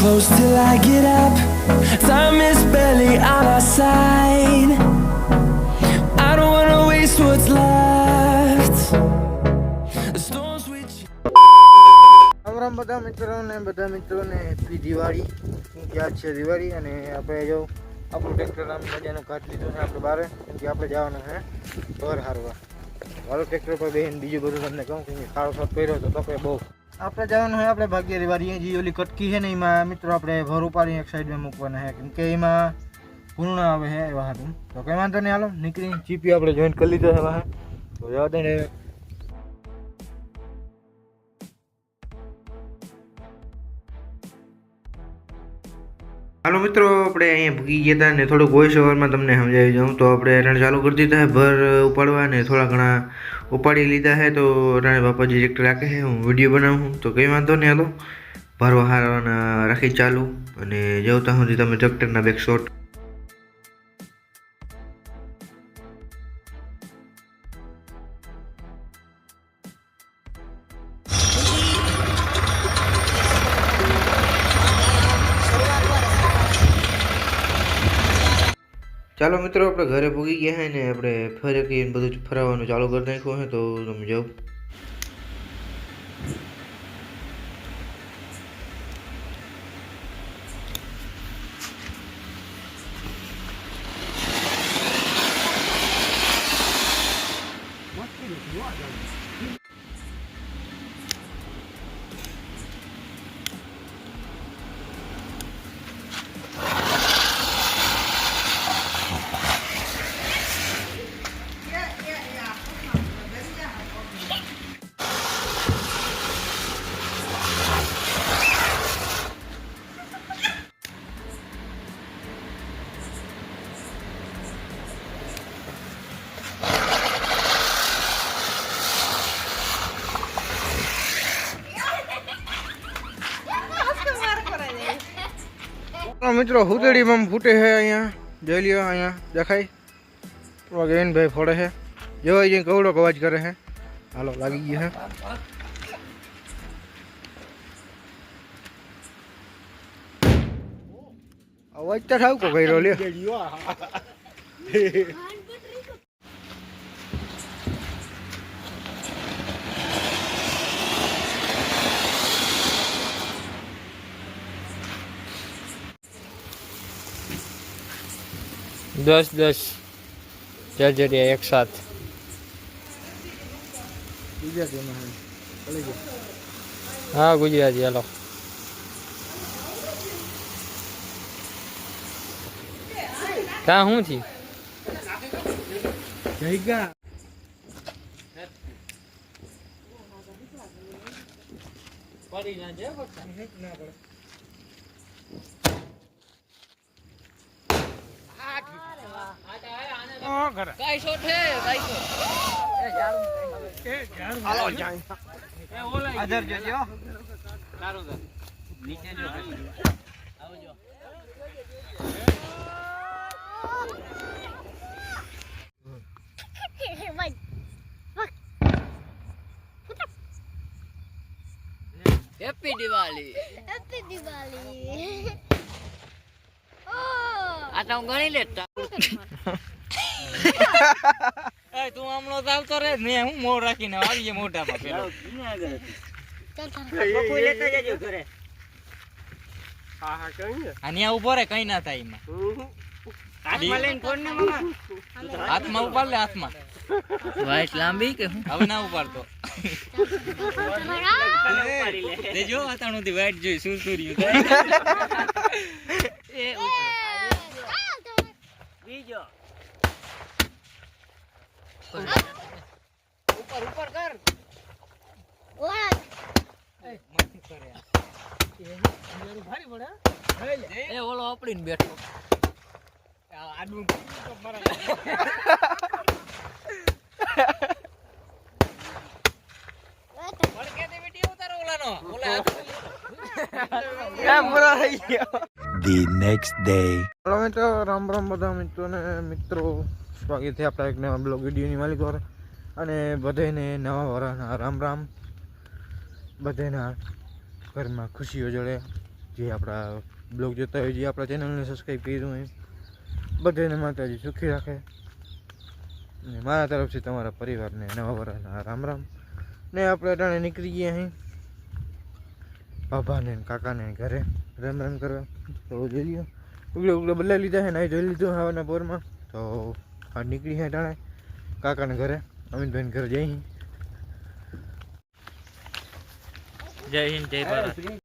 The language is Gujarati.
close till I get up. Time is barely on our side. I don't wanna waste what's left. The storms we Ram બધા મિત્રોને હેપી દિવાળી. યાદ છે દિવાળી અને આપણે જો આપણું ટ્રેક્ટર આમ મજાનું કાઢ લીધું છે આપણે બહાર, કેમ કે આપણે જવાનું છે ઘર હારવા. મારું ટ્રેક્ટર પર બેન બીજું બધું તમને કહું કે સારો શોટ કર્યો હતો તો કે બહુ આપણે જવાનું હોય. આપણે ભાગ્ય દિવાળી જે ઓલી કટકી છે ને એમાં મિત્રો આપણે ભર ઉપાડી એક સાઈડમાં મૂકવાના છે, કેમ કે એમાં પૂર્ણ આવે છે એવા હતું. તો કંઈ વાંધો નહીં, હાલો નીકળી જીપી આપણે જોઈન્ટ કરી લીધો છે વાહન, તો જવા દઈને. હાલો મિત્રો, આપણે અહીંયા ભૂગી ગયા હતા ને થોડુંક વોઇસ ઓવરમાં તમને સમજાવી દઉં તો આપણે રણ ચાલુ કરી દીધા છે ભર ઉપાડવા ને થોડા ઘણા ઉપાડી લીધા છે. તો રાણે બાપાજી ટ્રેક્ટર રાખે છે, હું વિડીયો બનાવું તો કંઈ વાંધો નહીં. હાલો ભરવા હારવાના રાખી ચાલુ અને જવતા સુધી તમે ટ્રેક્ટરના બેક શોટ. ચાલો મિત્રો, આપણે ઘરે પૂગી ગયા છે ને આપણે ફરી બધું ફરાવવાનું ચાલુ કરી નાખ્યું છે, તો તમે જાઓ. મિત્રો હુતડીમાં ફૂટે છે, અહીંયા જોઈ લ્યો, અહીંયા દેખાય ગેનભાઈ ફોડે છે, જોવાઈ જઈને કવડો અવાજ કરે છે. હાલો લાગી ગયો છે. અવાજ તો ઠાવકો કર્યો લ્યો. दस जर्जरिया एक साथ हाँ गुजराती हेलो क्या हूँ थी हैप्पी दिवाली आता हूँ गणी लेता તું હમણો આવતો રે ને હું મોર રાખીને આવીએ મોઢામાં પેલો કોઈ લેતા જજો ઘરે. હા હા કઈ અને આ ઉભો રે કઈ ના થાય એમાં. હાથમાં લઈને ફોન ને મામા હાથમાં ઉપાડ લે, હાથમાં વાઈટ લાંબી કે હું હવે ના ઉપાડતો દેજો આતાણું થી વાઈટ જોઈ સુરસુર્યું એ બીજો ऊपर ऊपर कर भारी बड़ा ए ओलो अपડીને બેઠો આડું તો મારા બળ કે દે વિડિયો ઉતારો ઓલાનો ઓલા કેમેરા રહી ગયો. The next day. હેલો મિત્રો, રામ રામ બધા મિત્રો સ્વાગત છે આપણા એક નવા બ્લોગ વિડીયોની માલિક દ્વારા. અને બધાને નવા વરાના રામ રામ. બધાના ઘરમાં ખુશીઓ જોડે જે આપણા બ્લોગ જોતા હોય, જે આપણા ચેનલને સબસ્ક્રાઈબ કર્યું હોય, બધાને માતાજી સુખી રાખે. અને મારા તરફથી તમારા પરિવારને નવા વર્ષના રામ રામ. ને આપણે અટાણે નીકળી ગયા અહીં બાબાને ને કાકાને ઘરે રામ રામ કરવા. તો જોઈ લ્યો ઉગડે બદલાઈ લીધા છે ને અહીં જોઈ લીધું હવાના પોરમાં. તો આ નીકળી છે અટાણે કાકાને ઘરે, અમિતભાઈને ઘરે જઈ. જય હિન્દ, જય ભારત.